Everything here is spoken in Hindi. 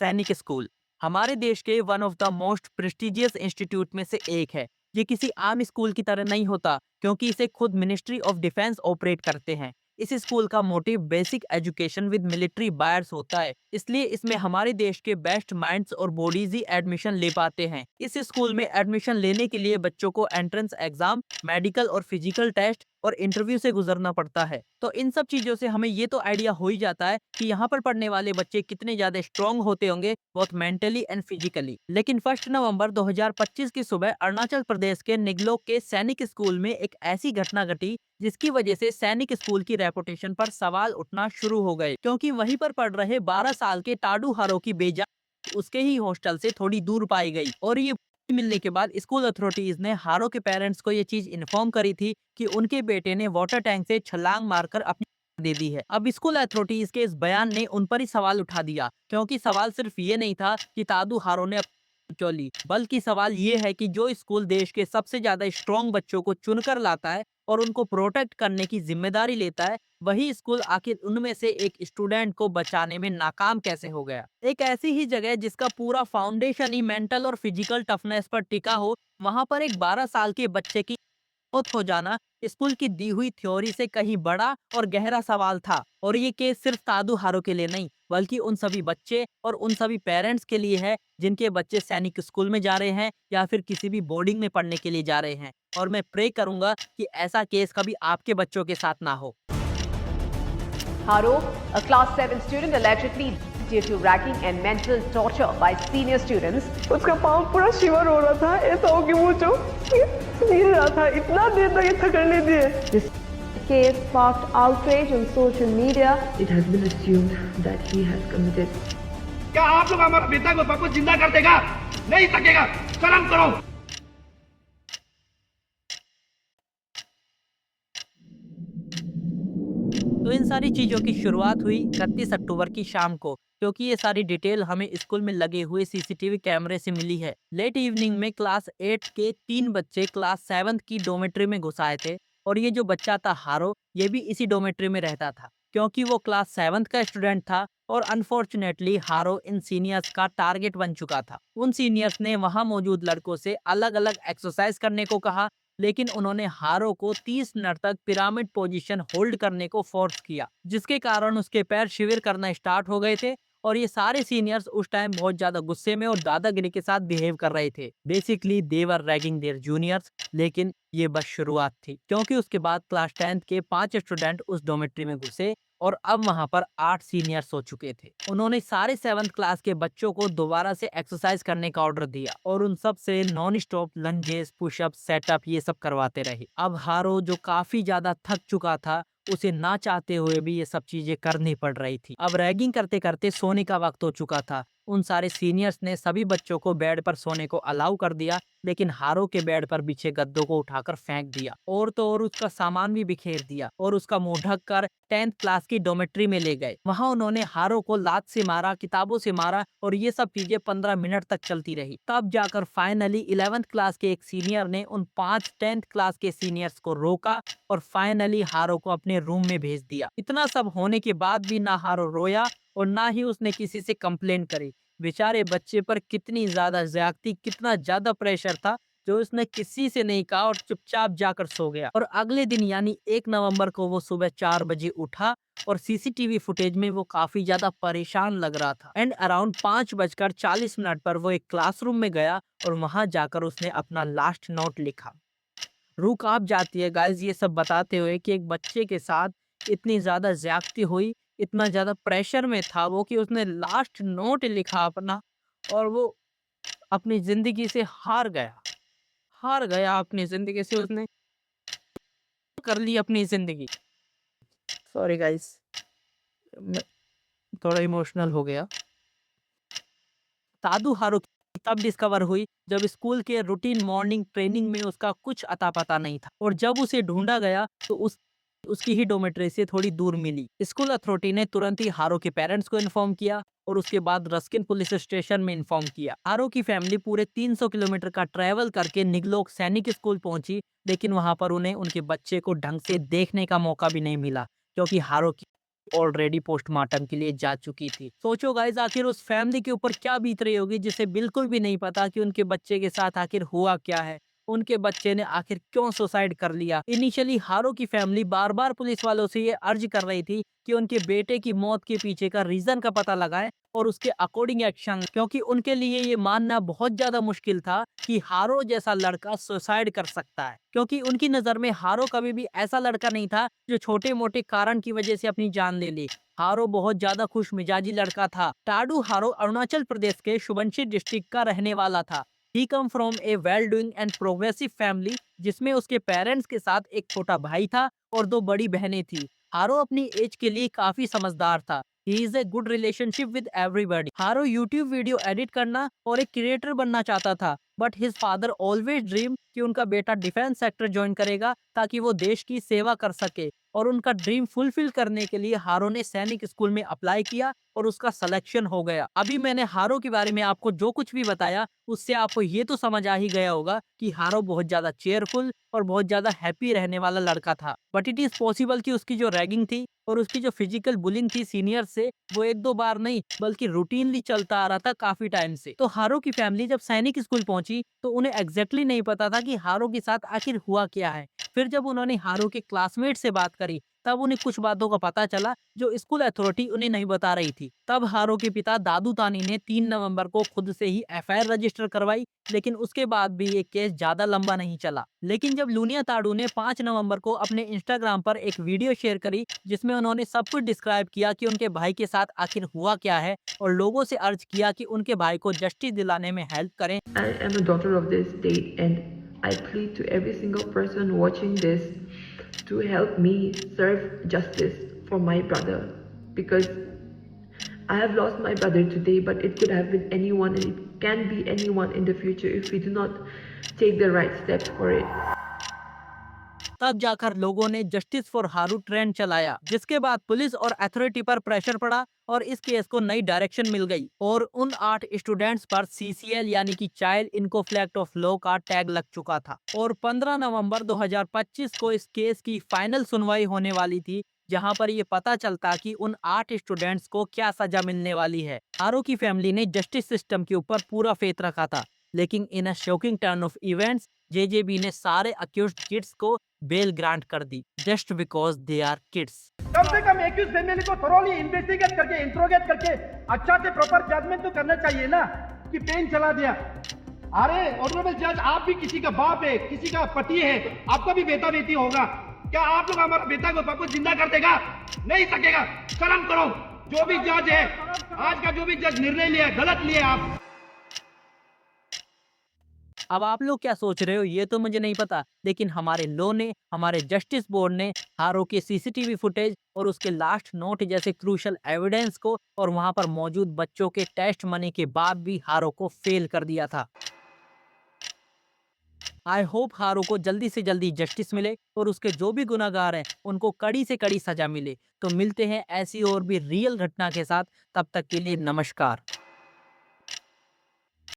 सैनिक स्कूल हमारे देश के one of the most prestigious institute में से एक है। ये किसी आम स्कूल की तरह नहीं होता क्योंकि इसे खुद मिनिस्ट्री ऑफ डिफेंस ऑपरेट करते हैं। इस स्कूल का motive basic education with military buyers होता है, इसलिए इसमें हमारे देश के बेस्ट माइंड्स और बॉडीज ही एडमिशन ले पाते हैं। इस स्कूल में एडमिशन लेने के लिए बच्चों को एंट्रेंस एग्जाम, मेडिकल और फिजिकल टेस्ट और इंटरव्यू से गुजरना पड़ता है। तो इन सब चीजों से हमें ये तो आइडिया हो ही जाता है कि यहाँ पर पढ़ने वाले बच्चे कितने ज्यादा स्ट्रांग होते होंगे, बोथ मेंटली एंड फिजिकली। लेकिन 1 नवंबर 2025 की सुबह अरुणाचल प्रदेश के निगलोक के सैनिक स्कूल में एक ऐसी घटना घटी जिसकी वजह से सैनिक स्कूल की रेपुटेशन पर सवाल उठना शुरू हो गए, क्योंकि वहीं पर पढ़ रहे 12 साल के टाडू हारो की बेजा उसके ही हॉस्टल से थोड़ी दूर पाई गई। और ये मिलने के बाद स्कूल अथॉरिटीज ने हारो के पेरेंट्स को ये चीज इन्फॉर्म करी थी कि उनके बेटे ने वाटर टैंक से छलांग मारकर अपनी दे दी है। अब स्कूल अथॉरिटीज के इस बयान ने उन पर ही सवाल उठा दिया, क्योंकि सवाल सिर्फ ये नहीं था कि तादू हारो ने चोली, बल्कि सवाल ये है कि जो स्कूल देश के सबसे ज्यादा स्ट्रॉन्ग बच्चों को चुनकर लाता है और उनको प्रोटेक्ट करने की जिम्मेदारी लेता है, वही स्कूल आखिर उनमें से एक स्टूडेंट को बचाने में नाकाम कैसे हो गया। एक ऐसी ही जगह जिसका पूरा फाउंडेशन ही मेंटल और फिजिकल टफनेस पर टिका हो, वहां पर एक 12 साल के बच्चे की मौत हो जाना स्कूल की दी हुई थ्योरी से कहीं बड़ा और गहरा सवाल था। और ये केस सिर्फ तादू हारो के लिए नहीं, बल्कि उन सभी बच्चे और उन सभी पेरेंट्स के लिए है जिनके बच्चे सैनिक स्कूल में जा रहे हैं या फिर किसी भी बोर्डिंग में पढ़ने के लिए जा रहे हैं। और मैं प्रे करूंगा कि ऐसा केस कभी आपके बच्चों के साथ ना हो। Haro, a class 7 student allegedly due to ragging and mental torture by senior students. उसका पाँव पूरा शिवर हो रहा था, ऐसा हो कि वो जो गिर रहा था, इतना देर तक ऐसा करने दिए। This case sparked outrage on social media. It has been assumed that he has committed. क्या आप लोग हमारे पिता को वापस जिंदा कर देगा? नहीं सकेगा, शर्म करो। तो इन सारी चीजों की शुरुआत हुई 31 अक्टूबर की शाम को, क्योंकि ये सारी डिटेल हमें स्कूल में लगे हुए सीसीटीवी कैमरे से मिली है। लेट इवनिंग में क्लास 8 के 3 बच्चे क्लास 7 की डोमेट्री में घुस आए थे। और ये जो बच्चा था हारो, ये भी इसी डोमेट्री में रहता था, क्योंकि वो क्लास 7 का स्टूडेंट था। और अनफॉर्चुनेटली हारो इन सीनियर्स का टारगेट बन चुका था। उन सीनियर्स ने वहां मौजूद लड़कों से अलग अलग एक्सरसाइज करने को कहा, लेकिन उन्होंने हारो को 30 मिनट तक पिरामिड पोजीशन होल्ड करने को फोर्स किया, जिसके कारण उसके पैर शिविर करना स्टार्ट हो गए थे। और ये सारे सीनियर्स उस टाइम बहुत ज्यादा गुस्से में और दादागिरी के साथ बिहेव कर रहे थे। Basically they were ragging their juniors. लेकिन ये बस शुरुआत थी, क्योंकि उसके बाद क्लास 10 के 5 स्टूडेंट उस डोमेट्री में घुसे और अब वहां पर 8 सीनियर्स हो चुके थे। उन्होंने सारे 7th क्लास के बच्चों को दोबारा से एक्सरसाइज करने का ऑर्डर दिया और उन सब से non stop lunges, pushup, situps ये सब करवाते रहे। अब हारो जो काफी ज्यादा थक चुका था, उसे ना चाहते हुए भी ये सब चीजें करनी पड़ रही थी। अब रैगिंग करते करते सोने का वक्त हो चुका था। उन सारे सीनियर्स ने सभी बच्चों को बेड पर सोने को अलाउ कर दिया, लेकिन हारो के बेड पर बिछे गद्दों को उठाकर फेंक दिया और तो और उसका सामान भी बिखेर दिया और उसका मुंह ढक कर 10th क्लास की डोमेट्री में ले गए। वहां उन्होंने हारो को लात से मारा, किताबों से मारा और ये सब चीजें 15 मिनट तक चलती रही। तब जाकर फाइनली 11th क्लास के एक सीनियर ने उन 5 10th क्लास के सीनियर्स को रोका और फाइनली हारो को अपने रूम में भेज दिया। इतना सब होने के बाद भी ना हारो रोया और ना ही उसने किसी से कंप्लेन करी। बेचारे बच्चे पर कितनी ज्यादा ज्यादती, कितना ज्यादा प्रेशर था जो उसने किसी से नहीं कहा और चुपचाप जाकर सो गया। और अगले दिन यानी 1 नवंबर को वो सुबह 4 बजे उठा और सीसीटीवी फुटेज में वो काफी ज्यादा परेशान लग रहा था। एंड अराउंड 5:40 पर वो एक क्लासरूम में गया और वहां जाकर उसने अपना लास्ट नोट लिखा। रूह कांप जाती है गाइस ये सब बताते हुए कि एक बच्चे के साथ इतनी ज्यादा ज्यादती हुई, इतना ज्यादा प्रेशर में था वो कि उसने लास्ट नोट लिखा अपना और वो अपनी जिंदगी से हार गया अपनी जिंदगी से। उसने कर ली अपनी जिंदगी। सॉरी गाइस, मैं थोड़ा इमोशनल हो गया। तादू हारू तब डिस्कवर हुई जब स्कूल के रूटीन मॉर्निंग ट्रेनिंग में उसका कुछ अता पता नहीं था और जब उसे ढूंढा गया तो उसकी ही डोमेट्री से थोड़ी दूर मिली। स्कूल अथॉरिटी ने तुरंत ही हारो के पेरेंट्स को इन्फॉर्म किया और उसके बाद रस्किन पुलिस स्टेशन में इन्फॉर्म किया। हारो की फैमिली पूरे 300 किलोमीटर का ट्रैवल करके निगलोक सैनिक स्कूल पहुंची, लेकिन वहां पर उन्हें उनके बच्चे को ढंग से देखने का मौका भी नहीं मिला, क्योंकि हारो की ऑलरेडी पोस्टमार्टम के लिए जा चुकी थी। सोचो गाइस, आखिर उस फैमिली के ऊपर क्या बीत रही होगी जिसे बिल्कुल भी नहीं पता कि उनके बच्चे के साथ आखिर हुआ क्या है, उनके बच्चे ने आखिर क्यों सुसाइड कर लिया। इनिशियली हारो की फैमिली बार बार पुलिस वालों से ये अर्ज कर रही थी कि उनके बेटे की मौत के पीछे का रीजन का पता लगाएं और उसके अकॉर्डिंग एक्शन, क्योंकि उनके लिए ये मानना बहुत ज्यादा मुश्किल था कि हारो जैसा लड़का सुसाइड कर सकता है, क्योंकि उनकी नजर में हारो कभी भी ऐसा लड़का नहीं था जो छोटे मोटे कारण की वजह से अपनी जान ले ले। हारो बहुत ज्यादा खुश मिजाजी लड़का था। टाडू हारो अरुणाचल प्रदेश के शुभंशी डिस्ट्रिक्ट का रहने वाला था। He come from a well doing and progressive family, जिसमें उसके पेरेंट्स के साथ एक छोटा भाई था और 2 बड़ी बहनें थी। हारो अपनी एज के लिए काफी समझदार था। He is a good relationship with everybody. हारो यूट्यूब वीडियो एडिट करना और एक क्रिएटर बनना चाहता था, but his father always dream कि उनका बेटा डिफेंस सेक्टर ज्वाइन करेगा ताकि वो देश की सेवा कर सके। और उनका ड्रीम फुलफिल करने के लिए हारो ने सैनिक स्कूल में अप्लाई किया और उसका सिलेक्शन हो गया। अभी मैंने हारो के बारे में आपको जो कुछ भी बताया, उससे आपको ये तो समझ आ ही गया होगा कि हारो बहुत ज्यादा चेयरफुल और बहुत ज्यादा हैप्पी रहने वाला लड़का था। बट इट इज पॉसिबल कि उसकी जो रैगिंग थी और उसकी जो फिजिकल बुलिंग थी सीनियर से, वो 1-2 बार नहीं बल्कि रूटीनली चलता आ रहा था काफी टाइम से। तो हारो की फैमिली जब सैनिक स्कूल पहुंची तो उन्हें एग्जैक्टली नहीं पता था कि हारो के साथ आखिर हुआ क्या है। फिर जब उन्होंने हारो के क्लासमेट से बात करी, तब उन्हें कुछ बातों का पता चला जो स्कूल अथॉरिटी उन्हें नहीं बता रही थी। तब हारो के पिता दादू तानी ने 3 नवंबर को खुद से ही एफआईआर रजिस्टर करवाई, लेकिन उसके बाद भी ये केस ज्यादा लंबा नहीं चला। लेकिन जब लूनिया ताडू ने 5 नवंबर को अपने इंस्टाग्राम पर एक वीडियो शेयर करी जिसमें उन्होंने सब कुछ डिस्क्राइब किया कि उनके भाई के साथ आखिर हुआ क्या है और लोगों से अर्ज किया कि उनके भाई को जस्टिस दिलाने में हेल्प करें। I am a daughter of this state, and I plead to every single person watching this to help me serve justice for my brother, because I have lost my brother today, but it could have been anyone and it can be anyone in the future if we do not take the right steps for it. तब जाकर लोगों ने जस्टिस फॉर हारू ट्रेंड चलाया, जिसके बाद पुलिस और अथॉरिटी पर प्रेशर पड़ा और इस केस को नई डायरेक्शन मिल गई और उन 8 स्टूडेंट्स पर CCL यानी कि child in conflict of law का टैग लग चुका था। और 15 नवंबर 2025 को इस केस की फाइनल सुनवाई होने वाली थी, जहां पर ये पता चलता कि उन 8 स्टूडेंट्स को क्या सजा मिलने वाली है। हारू की फैमिली ने जस्टिस सिस्टम के ऊपर पूरा फेथ रखा था, लेकिन in a shocking turn of events JJB ने सारे अक्यूज्ड किड्स को बेल ग्रांट कर दी just because they are kids. कम से कम एक्यूज फैमिली को थोरोली इन्वेस्टिगेट करके इंट्रोगेट करके अच्छा से प्रॉपर जजमेंट तो करना चाहिए ना कि पेन चला दिया। अरे ऑनरेबल जज, आप भी किसी का बाप है, किसी का पति है, आपका भी बेटा बेटी होगा। क्या आप लोग हमारा बेटा को वापस जिंदा कर देगा? नहीं सकेगा। शर्म करो। जो भी जज है, आज का जो भी जज निर्णय लिया गलत लिया आप। अब आप लोग क्या सोच रहे हो ये तो मुझे नहीं पता, लेकिन हमारे लॉ ने, हमारे जस्टिस बोर्ड ने हारो के CCTV फुटेज और उसके लास्ट नोट जैसे क्रूशल एविडेंस को और वहां पर मौजूद बच्चों के टेस्ट मनी के बाद भी हारो को फेल कर दिया था। आई होप हारो को जल्दी से जल्दी जस्टिस मिले और उसके जो भी गुनाहगार हैं उनको कड़ी से कड़ी सजा मिले। तो मिलते हैं ऐसी और भी रियल घटना के साथ, तब तक के लिए नमस्कार।